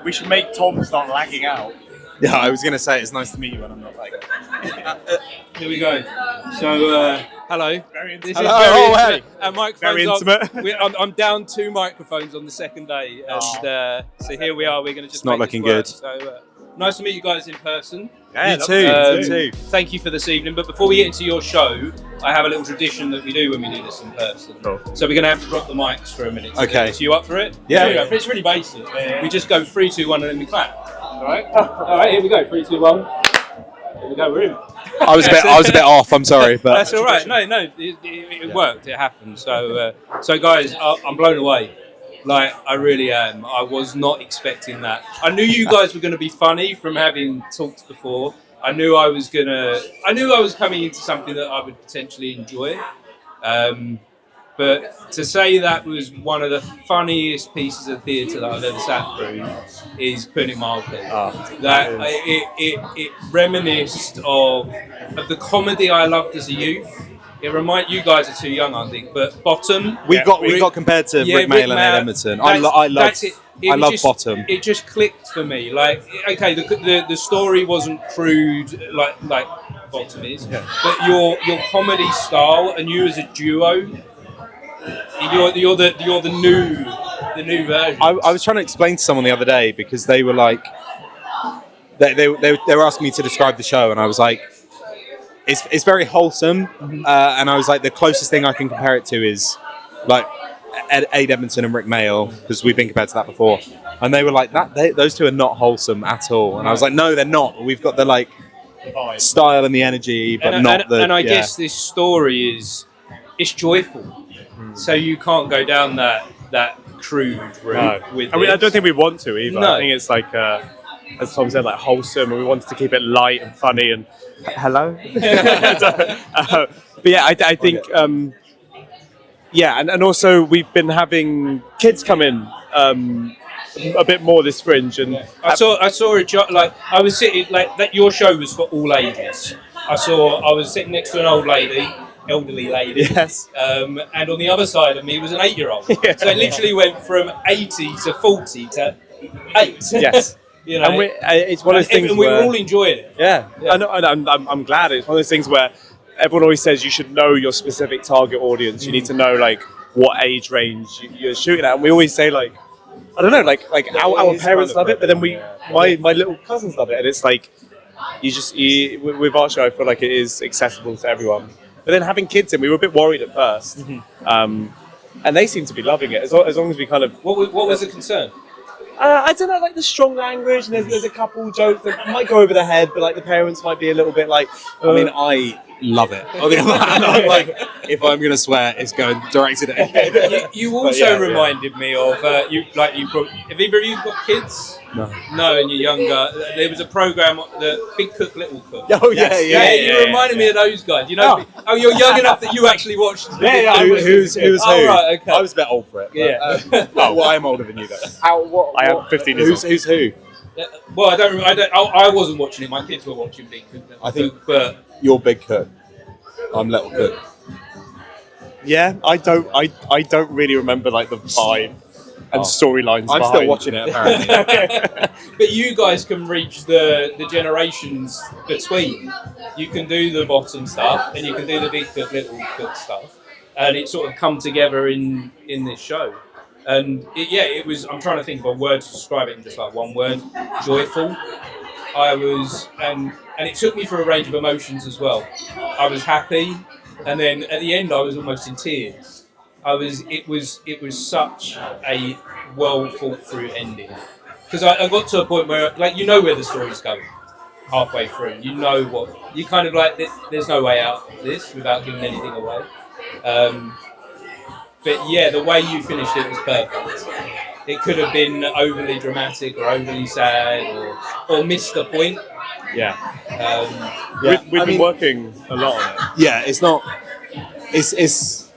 we should make Tom start lagging out. Yeah, I was going to say it's nice to meet you when I'm not lagging. Here we go. So, hello. Very This intimate. is very hey. intimate. Our microphones Very intimate. I'm down 2 microphones on the second day, and so here we are. We're going to just. It's not make looking this good. work. So, nice to meet you guys in person. Yeah, you too. Thank you for this evening. But before we get into your show, I have a little tradition that we do when we do this in person. Cool. So we're going to have to drop the mics for a minute. Okay. So you up for it? Yeah. Here we go. It's really basic. We just go 3, 2, 1, and then we clap. All right. All right. Here we go. 3, 2, 1. Here we go. We're in. I was a bit off. I'm sorry, but That's all right. No, it worked. It happened. So guys, I'm blown away. Like, I really am. I was not expecting that. I knew you guys were going to be funny from having talked before. I knew I was coming into something that I would potentially enjoy. But to say that was one of the funniest pieces of theatre that I've ever sat through is putting it mildly. It reminisced of the comedy I loved as a youth. You guys are too young, I think, but Bottom. we got compared to Rick Mail and Ed Edmonton. I love Bottom. It just clicked for me. Like, okay, the story wasn't crude like Bottom is, but your comedy style and you as a duo, you're the new version. I was trying to explain to someone the other day because they were like, they were asking me to describe the show, and I was like, it's very wholesome, and I was like, the closest thing I can compare it to is like Ed Edmonton and Rick Mail, because we've been compared to that before, and they were like, those two are not wholesome at all, and I was like, no, they're not. We've got the like style and the energy, but I guess this story it's joyful, so you can't go down that crude route with. I mean, I don't think we want to either. No. I think it's like, as Tom said, like wholesome, and we wanted to keep it light and funny and. Hello. But yeah, I think and also we've been having kids come in a bit more this Fringe, and I saw like I was sitting like that. Your show was for all ages. I was sitting next to an elderly lady. Yes. And on the other side of me was an 8-year-old. Yeah. So it literally went from 80 to 40 to 8. Yes. You know, and it's one of those things and we where were all enjoying it. Yeah. I'm glad. It's one of those things where everyone always says you should know your specific target audience. You need to know like what age range you're shooting at. And we always say like, I don't know, like our parents love it, but then my little cousins love it, and it's like with our show, I feel like it is accessible to everyone. But then having kids in, we were a bit worried at first, and they seem to be loving it as long as we kind of. What was the concern? I don't know, like the strong language, and there's a couple jokes that might go over the head, but like the parents might be a little bit like. I mean, I love it. On the other hand, I'm like, if I'm going to swear, it's going directed at it. You also reminded me of have either of you got kids? No, and you're younger. There was a program, the Big Cook, Little Cook. Oh yeah. You reminded me of those guys. You know, you're young enough that you actually watched. Who's who? Oh, right, okay. I was a bit old for it. But, well, I am older than you though. I am 15 years old. Who's who? Well, I wasn't watching it. My kids were watching Big Cook. I think, but you're Big Cook. I'm Little Cook. Yeah, I don't really remember like the vibe and storylines. I'm still watching it apparently. But you guys can reach the generations between. You can do the Bottom stuff and you can do the Big Cook, Little Cook stuff, and it sort of come together in this show. And it was. I'm trying to think of a word to describe it in just like one word: joyful. I was, and it took me through a range of emotions as well. I was happy, and then at the end, I was almost in tears. It was such a well thought through ending, because I got to a point where, like, you know where the story's going halfway through. You know what you kind of like. There's no way out of this without giving anything away. But yeah, the way you finished it was perfect. It could have been overly dramatic or overly sad or missed the point. Yeah. We've been working a lot on it. Yeah, it's not. It's.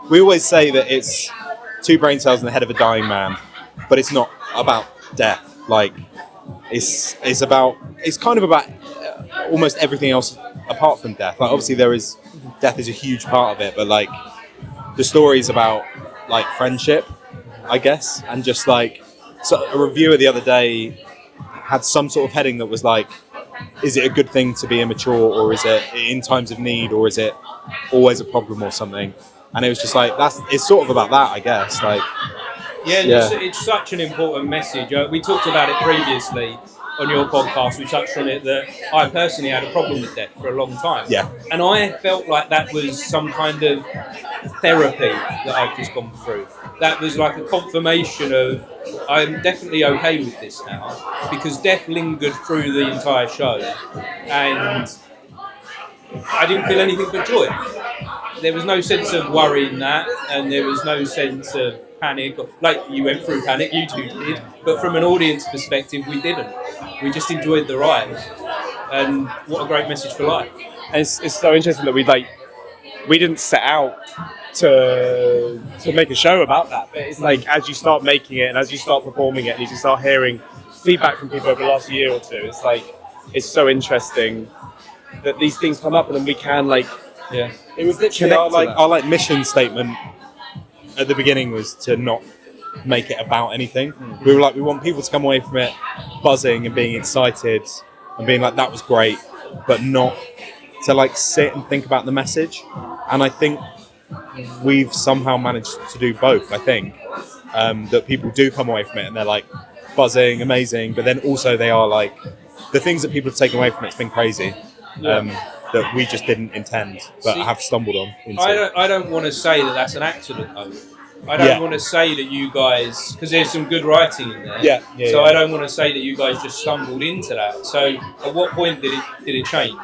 We always say that it's 2 brain cells in the head of a dying man, but it's not about death. Like, it's kind of about almost everything else apart from death. Like, obviously death is a huge part of it, but like the story is about like friendship, I guess, and just like So a reviewer the other day had some sort of heading that was like, is it a good thing to be immature, or is it in times of need, or is it always a problem or something? And it was just like, it's sort of about that, I guess. Like, yeah. It's such an important message. We talked about it previously on your podcast. We touched on it that I personally had a problem with death for a long time. Yeah. And I felt like that was some kind of therapy that I've just gone through. That was like a confirmation of I'm definitely okay with this now, because death lingered through the entire show and I didn't feel anything but joy. There was no sense of worry in that, and there was no sense of panic. Like, you went through panic, you two did, but from an audience perspective, we didn't. We just enjoyed the ride, and what a great message for life. And it's so interesting that we didn't set out to make a show about that, but it's like as you start making it and as you start performing it and as you start hearing feedback from people over the last year or two, it's like it's so interesting that these things come up and then we can like it was literally our mission statement at the beginning was to not make it about anything. We were like, we want people to come away from it buzzing and being excited and being like, that was great, but not to like sit and think about the message. And I think we've somehow managed to do both. I think that people do come away from it and they're like buzzing, amazing, but then also they are like, the things that people have taken away from it's been crazy. That we just didn't intend, but have stumbled on. I don't want to say that that's an accident, though. I don't want to say that you guys, because there's some good writing in there. So I don't want to say that you guys just stumbled into that. So at what point did it change?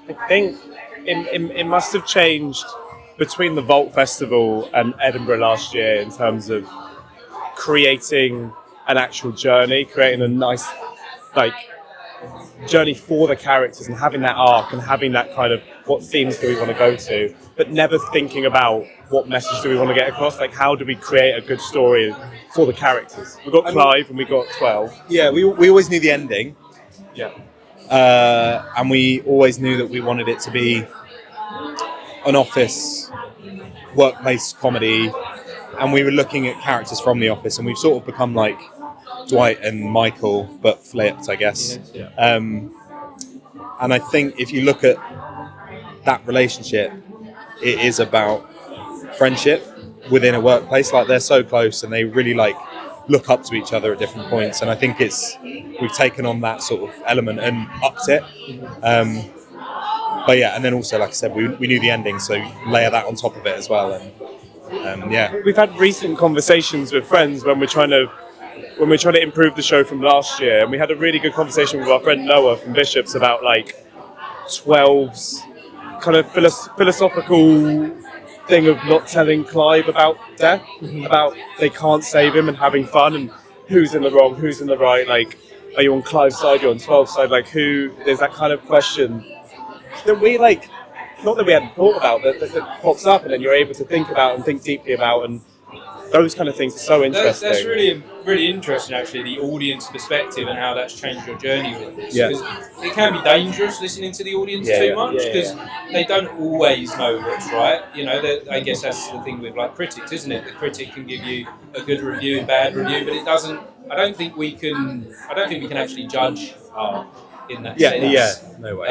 I think it must have changed between the Vault Festival and Edinburgh last year in terms of creating an actual journey, creating a nice like journey for the characters and having that arc and having that kind of what themes do we want to go to, but never thinking about what message do we want to get across, like how do we create a good story for the characters. We've got Clive and we got 12. Yeah, we always knew the ending. Yeah. And we always knew that we wanted it to be an office workplace comedy, and we were looking at characters from the office, and we've sort of become like Dwight and Michael, but flipped, I guess. And I think if you look at that relationship, it is about friendship within a workplace. Like, they're so close and they really like look up to each other at different points. And I think we've taken on that sort of element and upped it. But yeah, and then also, like I said, we knew the ending, so layer that on top of it as well. And yeah, we've had recent conversations with friends when we're trying to improve the show from last year, and we had a really good conversation with our friend Noah from Bishops about like 12's kind of philosophical thing of not telling Clive about death, about they can't save him and having fun and who's in the wrong, who's in the right, like are you on Clive's side, you're on 12's side, like there's that kind of question that we like, not that we hadn't thought about, that pops up and then you're able to think about and think deeply about, and those kind of things are so interesting. That's really, really interesting, actually, the audience perspective and how that's changed your journey with this. Yeah. Because it can be dangerous listening to the audience too much, because they don't always know what's right. You know, I guess that's the thing with like critics, isn't it? The critic can give you a good review, a bad review, but it doesn't. I don't think we can actually judge in that sense. Yeah, no way.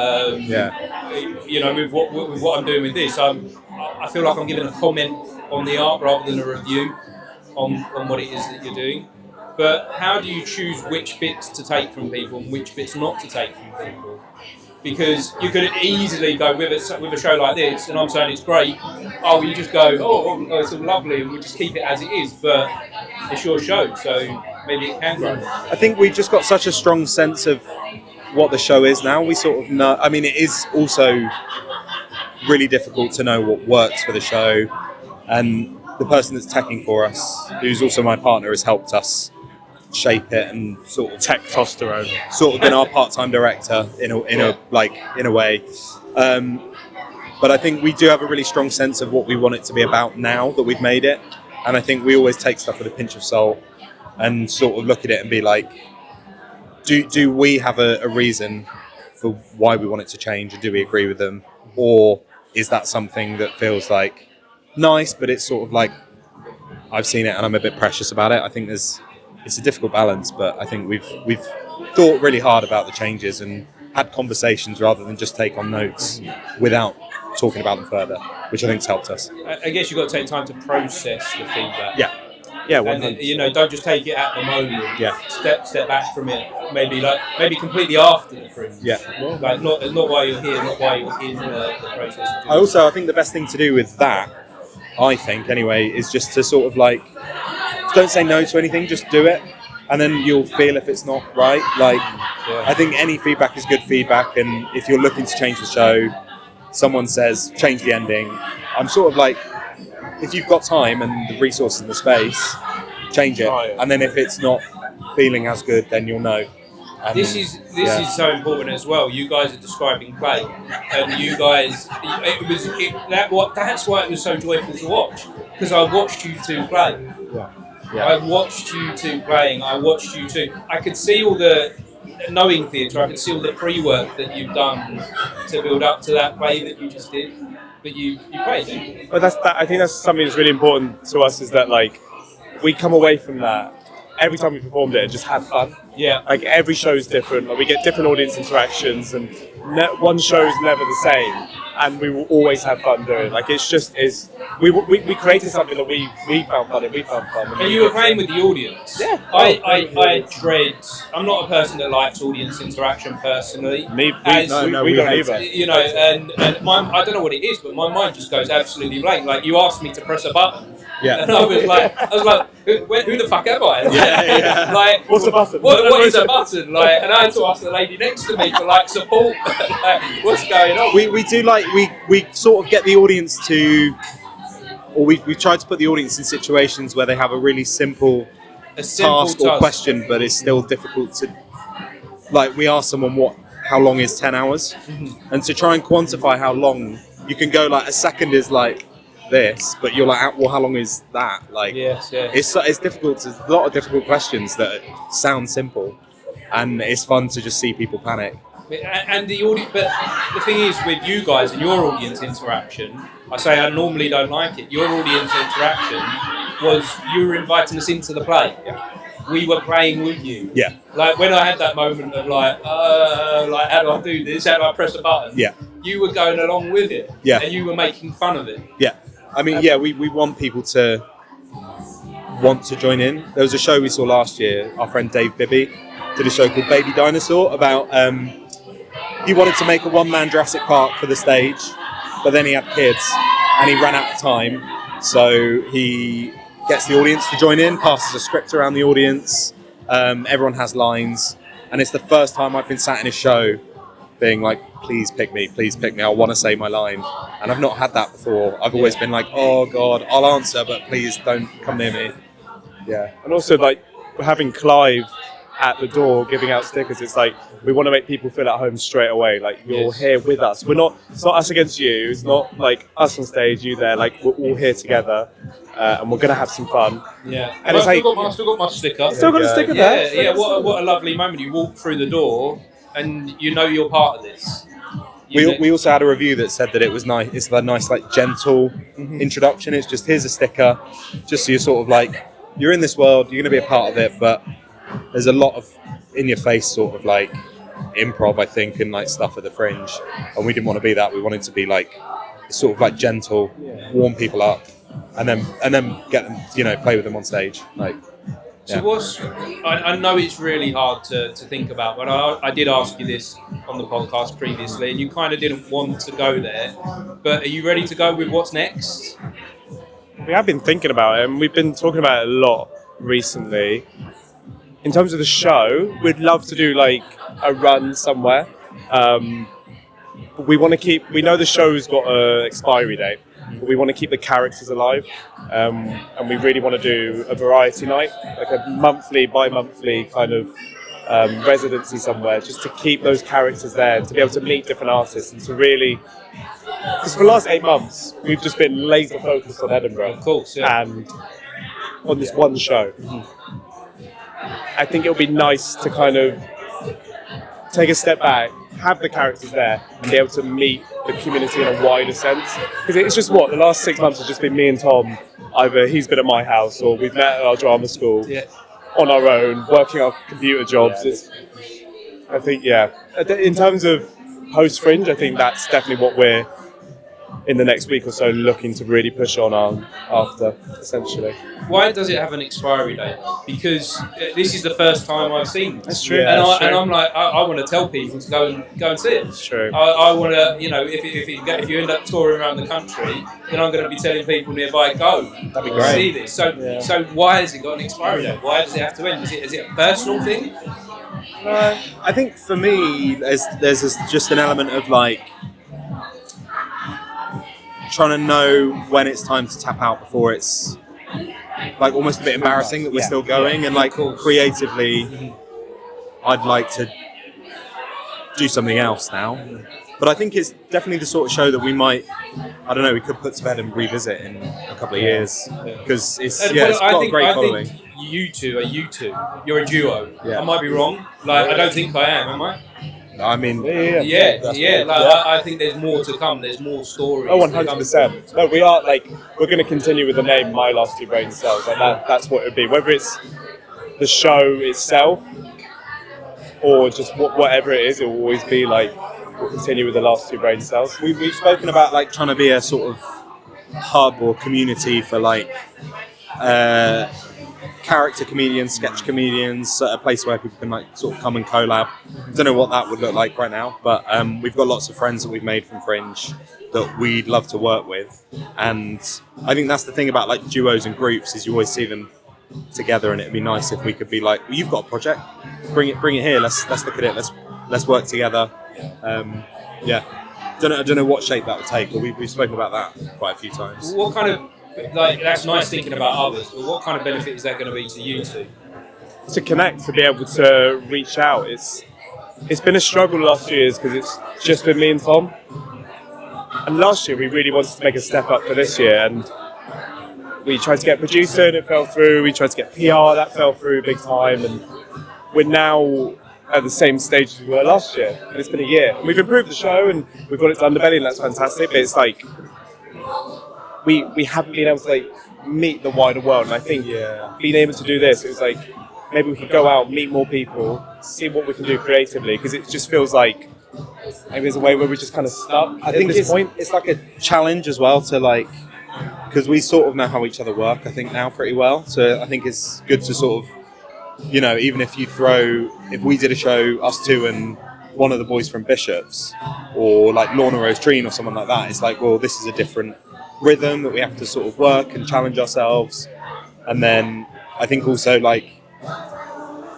You know, with what I'm doing with this, I feel like I'm giving a comment on the art rather than a review on what it is that you're doing. But how do you choose which bits to take from people and which bits not to take from people? Because you could easily go with a show like this, and I'm saying it's great. Oh, you just go, oh, it's all lovely, and we'll just keep it as it is. But it's your show, so maybe it can grow. I think we've just got such a strong sense of what the show is now. We sort of know. I mean, it is also really difficult to know what works for the show, and the person that's teching for us, who's also my partner, has helped us shape it and sort of testosterone, sort of been our part-time director in a way. But I think we do have a really strong sense of what we want it to be about now that we've made it, and I think we always take stuff with a pinch of salt and sort of look at it and be like, do we have a reason for why we want it to change, and do we agree with them, or is that something that feels like nice, but it's sort of like I've seen it and I'm a bit precious about it. I think there's it's a difficult balance, but I think we've thought really hard about the changes and had conversations rather than just take on notes without talking about them further, which I think's helped us. I guess you've got to take time to process the feedback. Yeah, And 100%. don't just take it at the moment. Yeah. Step back from it. Maybe completely after the fringe. Yeah. Like not while you're here, not while you're in the process. I think the best thing to do with that, I think anyway, is just to sort of like, don't say no to anything, just do it, and then you'll feel if it's not right. Like, I think any feedback is good feedback, and if you're looking to change the show, someone says change the ending, I'm sort of like, if you've got time and the resources and the space, change it, and then if it's not feeling as good, then you'll know. And this is so important as well. You guys are describing play, and you guys, that's why it was so joyful to watch, because I watched you two play. I watched you two playing. I could see all the, knowing theatre, I could see all the pre-work that you've done to build up to that play that you just did. But you played. But I think that's something that's really important to us, is that like we come away from that every time we performed it and just have fun. Yeah. Like every show's different. Like we get different audience interactions, and one show's never the same. And we will always have fun doing it. Like it's just we created something that we found fun and we found fun. And you were playing with the audience. Yeah. I dread. I'm not a person that likes audience interaction personally. We don't either. You know, and I don't know what it is, but my mind just goes absolutely blank. Like you asked me to press a button. Yeah. And I was like, who the fuck am I? Like, what's a button? What is a button? Like, and I had to ask the lady next to me for like support. Like, what's going on? We do like we sort of get the audience to, or we've tried to put the audience in situations where they have a really simple task or question, but it's still difficult to, like, we ask someone how long is 10 hours, and to try and quantify how long, you can go like a second is like this, but you're like, well, how long is that? Like, it's difficult. There's a lot of difficult questions that sound simple, and it's fun to just see people panic. And the audience, but the thing is with you guys and your audience interaction, I say I normally don't like it. Your audience interaction was you were inviting us into the play. We were playing with you. Yeah. Like when I had that moment of like how do I do this? How do I press a button? Yeah. You were going along with it. Yeah. And you were making fun of it. Yeah. I mean, we want people to want to join in. There was a show we saw last year. Our friend Dave Bibby did a show called Baby Dinosaur about. He wanted to make a one-man Jurassic Park for the stage, but then he had kids and he ran out of time. So he gets the audience to join in, passes a script around the audience. Everyone has lines, and it's the first time I've been sat in a show being like, please pick me, I want to say my line. And I've not had that before. I've always been like, oh God, I'll answer, but please don't come near me. Yeah. And also like having Clive at the door giving out stickers, it's like we want to make people feel at home straight away. Like you're here with us. It's not us against you. It's not like us on stage, you there. Like we're all here together, and we're gonna have some fun. Yeah. And it's like I still got my sticker. Still got a sticker there. Yeah. What a lovely moment. You walk through the door, and you know you're part of this. We also had a review that said that it was nice. It's a nice, like, gentle introduction. It's just, here's a sticker, just so you're sort of like, you're in this world, you're going to be a part of it, but there's a lot of in-your-face sort of like improv, I think, and like stuff at the Fringe, and we didn't want to be that. We wanted to be like sort of like gentle, warm people up, and then get them, play with them on stage. Like, so I know it's really hard to think about, but I did ask you this on the podcast previously, and you kind of didn't want to go there. But are you ready to go with what's next? We have been thinking about it, and we've been talking about it a lot recently. In terms of the show, we'd love to do like a run somewhere. But we know the show's got an expiry date, but we want to keep the characters alive. And we really want to do a variety night, like a bi-monthly kind of residency somewhere, just to keep those characters there and to be able to meet different artists and to really... Because for the last 8 months, we've just been laser focused on Edinburgh. Of course, yeah. And on this one show. I think it would be nice to kind of take a step back, have the characters there, and be able to meet the community in a wider sense. Because it's just the last 6 months has just been me and Tom. Either he's been at my house or we've met at our drama school. Yeah. on our own, working our computer jobs. I think, in terms of post-Fringe, I think that's definitely what we're, in the next week or so, looking to really push on after, essentially. Why does it have an expiry date? Because this is the first time I've seen this. That's true. And, That's true. and I'm like, I want to tell people to go and see it. It's true. I want to, if you end up touring around the country, then I'm going to be telling people nearby, go. That'd be great. See this. So why has it got an expiry date? Why does it have to end? Is it a personal thing? I think for me, there's just an element of like trying to know when it's time to tap out before it's like almost a bit embarrassing that we're still going, and like creatively I'd like to do something else now. But I think it's definitely the sort of show that we might, I don't know, we could put to bed and revisit in a couple of years, because it's got a great following. I think you two are you two. You're a duo. Yeah. I might be wrong. Like, I don't think I am I? I mean, I think there's more to come. There's more stories. Oh, 100%. No, we are we're going to continue with the name My Last Two Brain Cells. Like that's what it would be. Whether it's the show itself or just whatever it is, it will always be like we'll continue with the last two brain cells. We've spoken about like trying to be a sort of hub or community for like character comedians, sketch comedians, a place where people can like sort of come and collab. I don't know what that would look like right now, but we've got lots of friends that we've made from Fringe that we'd love to work with, and I think that's the thing about like duos and groups is you always see them together, and it'd be nice if we could be like, well, you've got a project, bring it here, let's look at it, let's work together. I don't know what shape that would take, but we've spoken about that quite a few times. What kind of, like, that's nice thinking about others, but what kind of benefit is that going to be to you two? To connect, to be able to reach out. It's been a struggle the last few years because it's just been me and Tom. And last year we really wanted to make a step up for this year, and we tried to get a producer and it fell through. We tried to get PR, that fell through big time, and we're now at the same stage as we were last year. And it's been a year. And we've improved the show and we've got it to Underbelly, and that's fantastic. But it's like we haven't been able to like meet the wider world. And I think being able to do this, it was like maybe we could go out, meet more people, see what we can do creatively, because it just feels like maybe there's a way where we're just kind of stuck. I think it's like a challenge as well to like, because we sort of know how each other work, I think now pretty well. So I think it's good to sort of, even if we did a show, us two and one of the boys from Bishops, or like Lorna Rose Treen or someone like that, it's like, well, this is a different rhythm that we have to sort of work and challenge ourselves. And then I think also like,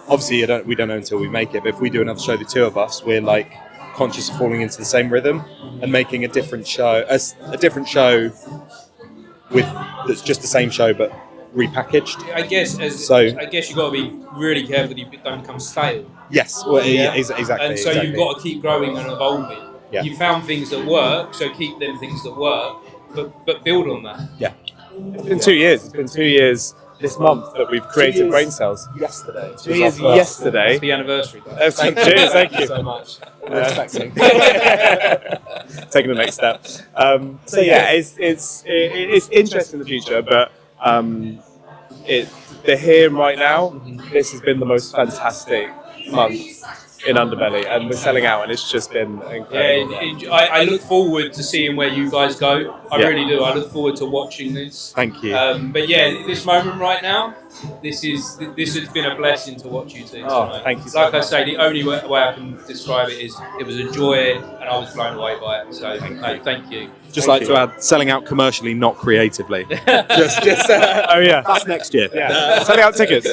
obviously we don't know until we make it, but if we do another show, the two of us, we're like conscious of falling into the same rhythm and making a different show with that's just the same show but repackaged. I guess you've got to be really careful that you don't become stale. Yes, well, exactly. And so you've got to keep growing and evolving. Yeah. You found things that work, so keep them things that work, but build on that. Yeah. It's been 2 years. It's been 2 years this month that we've created brain cells. Yesterday. 2 years yesterday. It's the anniversary. Cheers, thank you so much. Respecting. Taking the next step. So yeah, it's interesting in the future, but they're here right now. This has been the most fantastic month in Underbelly, and we're selling out, and it's just been incredible. Yeah, I look forward to seeing where you guys go. I really do. I look forward to watching this. Thank you. But yeah, this moment right now, this has been a blessing to watch you two tonight. Oh, thank you so Like much. I say, the only way I can describe it is it was a joy, and I was blown away by it. So thank you. Just like to add, selling out commercially, not creatively. just Oh yeah, that's next year. yeah. Selling out tickets.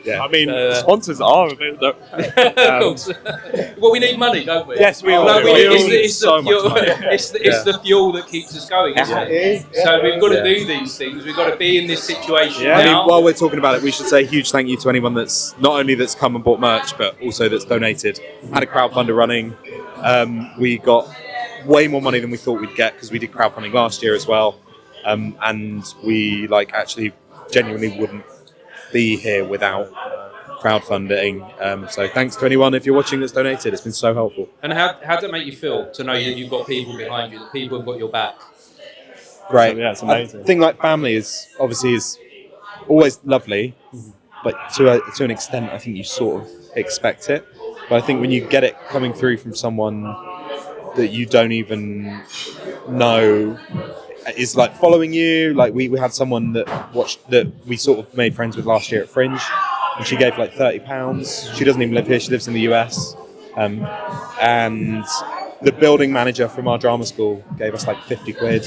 Yeah. I mean, sponsors are a bit. Of course. Well, we need money, don't we? Yes, we all do. It's so the much fuel. money. It's the fuel that keeps us going, isn't it? So we've got to do these things. We've got to be in this situation Yeah. I mean, now. while we're talking about it, we should say a huge thank you to anyone that's not only that's come and bought merch, but also that's donated. Had a crowdfunder running. We got way more money than we thought we'd get because we did crowdfunding last year as well, and we actually genuinely wouldn't be here without crowdfunding. So thanks to anyone, if you're watching, that's donated. It's been so helpful. And how does it make you feel to know that you've got people behind you, that people have got your back? Great. Yeah, it's amazing. I think family is always lovely, but to an extent, I think you sort of expect it. But I think when you get it coming through from someone that you don't even know is like following you, like we had someone that we sort of made friends with last year at Fringe, and she gave like £30. She doesn't even live here; she lives in the US, and the building manager from our drama school gave us like 50 quid,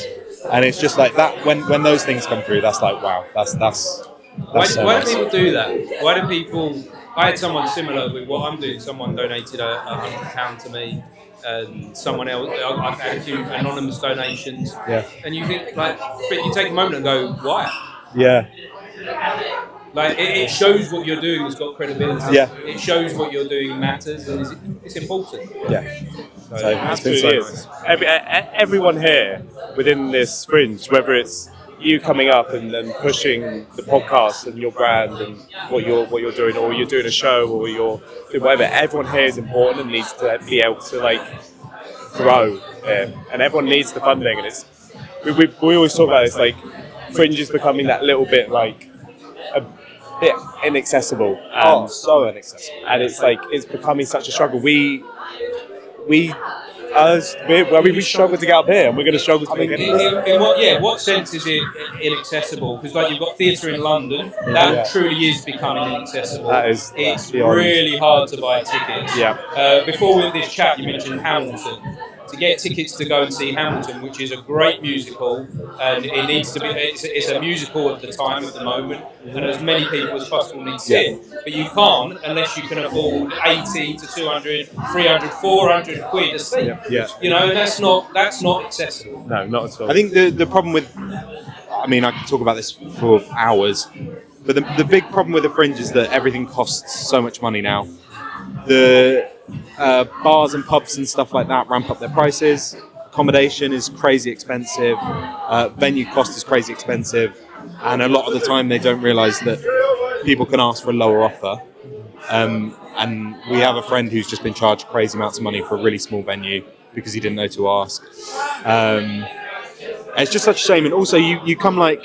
and it's just like that. When those things come through, that's like wow, that's Why so do nice. people do that? Why do people? I had someone similar with what I'm doing. Someone donated £100 to me, and someone else. I've had a few anonymous donations. Yeah. And you think, like, but you take a moment and go, why? Yeah. Like, it shows what you're doing has got credibility. Yeah. It shows what you're doing matters, and it's important. Yeah. So it's been Absolutely so is. Everyone here within this Fringe, whether it's you coming up and then pushing the podcast and your brand and what you're doing, or you're doing a show, or you're doing whatever, everyone here is important and needs to be able to like grow, and everyone needs the funding. And it's we always talk about this, like Fringe is becoming that little bit like a bit inaccessible, and so inaccessible. and it's like it's becoming such a struggle. We struggle to get up here, and we're going to struggle to get In what sense is it inaccessible? Because like you've got theatre in London, that truly is becoming inaccessible. It's really hard to buy tickets. Yeah. Before with this chat, you mentioned Hamilton. To get tickets to go and see Hamilton, which is a great musical, and it needs to be. It's a musical at the time, at the moment, and as many people as possible need to see it. But you can't unless you can afford 80 to 200, 300, 400 quid a seat. Yeah. You know, and that's not accessible. No, not at all. I think the problem with, I mean, I could talk about this for hours, but the big problem with the Fringe is that everything costs so much money now. The bars and pubs and stuff like that ramp up their prices. Accommodation is crazy expensive. Venue cost is crazy expensive, and a lot of the time they don't realise that people can ask for a lower offer. And we have a friend who's just been charged crazy amounts of money for a really small venue because he didn't know to ask. It's just such a shame. And also, you come like,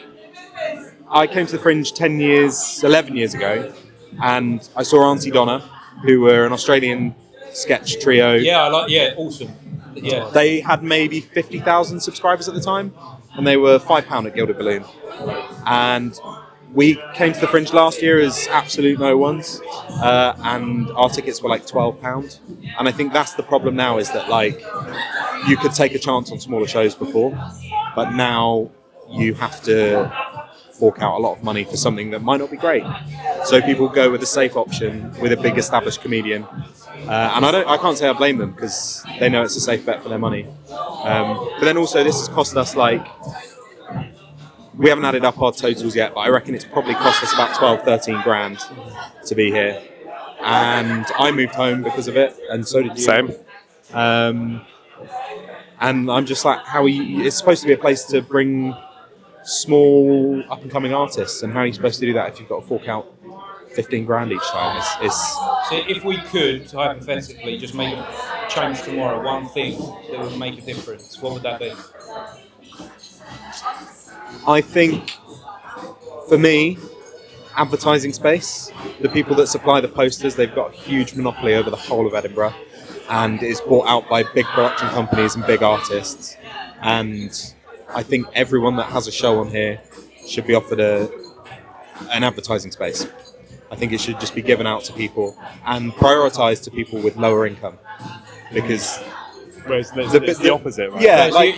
I came to the Fringe 11 years ago, and I saw Auntie Donna, who were an Australian sketch trio. Awesome. Yeah. They had maybe 50,000 subscribers at the time, and they were £5 at Gilded Balloon. And we came to the Fringe last year as absolute no ones, and our tickets were like £12. And I think that's the problem now, is that like you could take a chance on smaller shows before, but now you have to fork out a lot of money for something that might not be great. So people go with a safe option with a big established comedian, and I can't say I blame them, because they know it's a safe bet for their money. But then also this has cost us, like, we haven't added up our totals yet, but I reckon it's probably cost us about 12-13 grand to be here. And I moved home because of it, and so did you. Same. And I'm just like, it's supposed to be a place to bring small up and coming artists, and how are you supposed to do that if you've got to fork out 15 grand each time? So if we could hypothetically just make a change tomorrow, one thing that would make a difference, what would that be? I think for me, advertising space. The people that supply the posters, they've got a huge monopoly over the whole of Edinburgh, and it's bought out by big production companies and big artists. And I think everyone that has a show on here should be offered an advertising space. I think it should just be given out to people and prioritised to people with lower income, because whereas it's the opposite, right?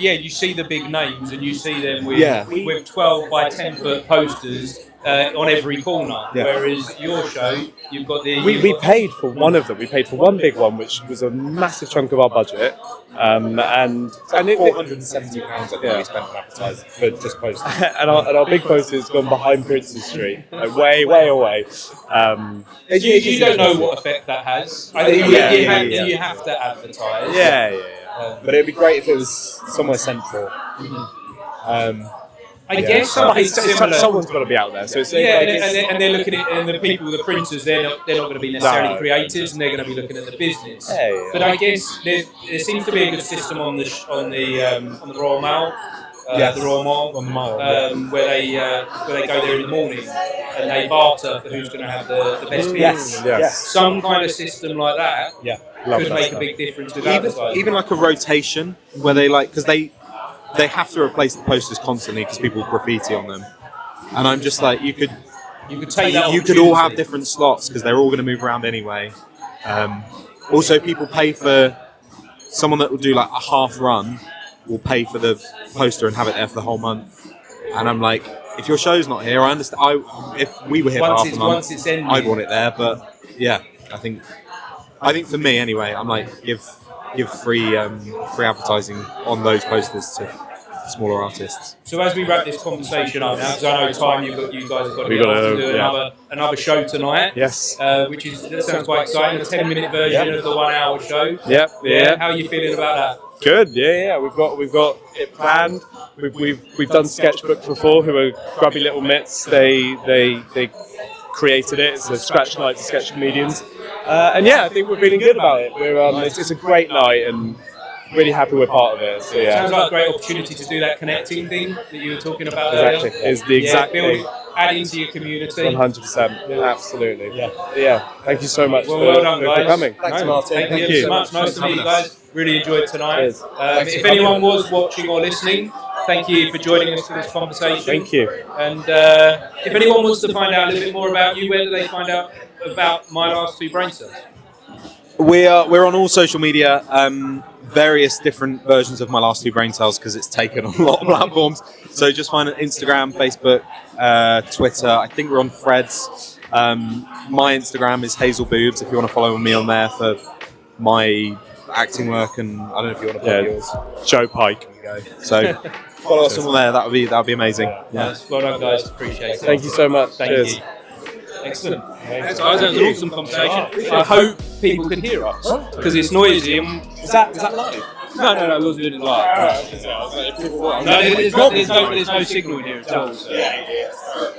Yeah, you see the big names and you see them with 12 by 10 foot posters on every corner. Yeah. Whereas your show, you've got the... We paid for one of them. We paid for one big one, which was a massive chunk of our budget. And £470 I think we spent on advertising for just posters. and our big poster has gone behind Princes Street, like way away. You don't know what effect that has. I think you have to advertise. Yeah. But it'd be great if it was somewhere central. I guess something similar. Someone's got to be out there. So it's and they're looking at, and the people, the printers, they're not going to be necessarily creatives, and they're going to be looking at the business. Yeah. But I guess there seems to be a good system on the Royal Mail. Yes. the Royal Mile, On the Mile, where they go there in the morning and they barter for who's going to have the best beers. Yes. Some kind of system like that Love could that make stuff. a big difference with advertising. Even like a rotation where they because they have to replace the posters constantly because people graffiti on them, and I'm just like you could take that you could all have opportunity. different slots because they're all going to move around anyway. Also, people pay for someone that will do like a half run will pay for the poster and have it there for the whole month. And I'm like, if your show's not here, I understand. If we were here for half a month, I'd want it there. But yeah, I think for me anyway, I'm like give free advertising on those posters to smaller artists. So as we wrap this conversation up now, because I know time you guys have got to We get gotta, off to do another show tonight. Yes. Which that sounds quite exciting. A 10-minute version of the 1 hour show. Yeah. How are you feeling about that? Good. Yeah. We've got it planned. We've done Sketchbook before, who are grubby little mitts. They created it. It's a scratch night for sketch comedians. And yeah, I think we're feeling good about it. It's a great night and really happy we're part of it. So yeah. Sounds like a great opportunity to do that connecting thing that you were talking about Exactly. earlier. Is the exact thing. Add into your community. 100%. Absolutely. Yeah. Thank you so much Well done, for guys. coming. Thanks, Martin. Thank you so much. Nice to meet you guys. Really enjoyed tonight. Cheers. If anyone was watching or listening, thank you for joining us for this conversation. Thank you. And if anyone wants to find out a little bit more about you, where do they find out about My Last Two Brain Cells? We're on all social media, various different versions of My Last Two Brain Cells because it's taken on a lot of platforms. So just find it Instagram, Facebook, Twitter. I think we're on Threads. My Instagram is Hazel Boobs if you want to follow me on there for my acting work, and I don't know if you want to follow yours. Joe Pike. So follow us on there. That would be amazing. Yes, well done, guys. Appreciate it. Thank you so much. Thank Cheers. you. Excellent. Thanks, guys. That was an awesome conversation. I hope people can hear us because it's noisy. And Is that live? no, it wasn't live. No, there's no signal in here at all. So.